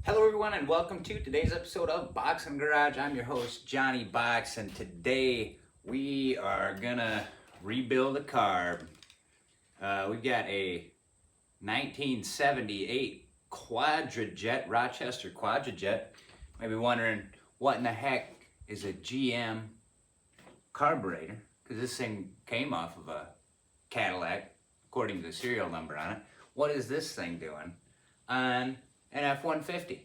Hello everyone and welcome to today's episode of Boxing Garage. I'm your host Johnny Box, and today we are gonna rebuild a Carb. We've got a 1978 Quadrajet, Rochester Quadrajet. You might be wondering what in the heck is a GM carburetor, because this thing came off of a Cadillac according to the serial number on it. What is this thing doing on an F-150?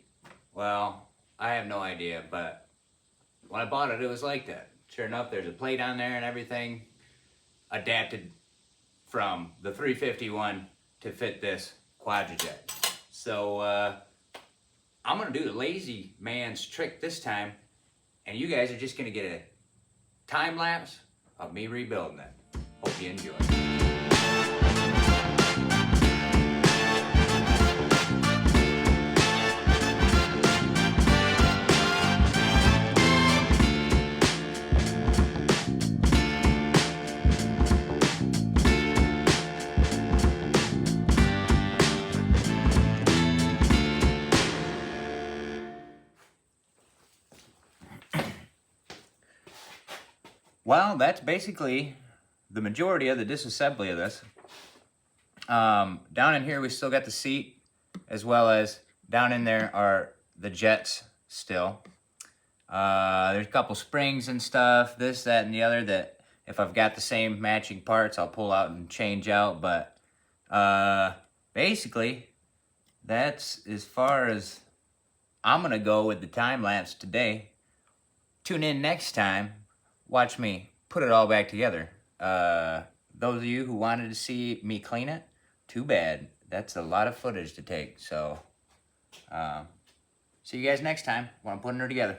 Well, I have no idea, but when I bought it, it was like that. Sure enough, there's a plate on there and everything adapted from the 351 to fit this Quadrajet. So I'm gonna do the lazy man's trick this time, and you guys are just gonna get a time lapse of me rebuilding it. Hope you enjoy. Well, that's basically the majority of the disassembly of this. Down in here, we still got the seat, as well as down in there are the jets still. There's a couple springs and stuff, this, that, and the other, that if I've got the same matching parts, I'll pull out and change out. But basically, that's as far as I'm going to go with the time lapse today. Tune in next time. Watch me put it all back together. Those of you who wanted to see me clean it, too bad. That's a lot of footage to take. So, see you guys next time when I'm putting her together.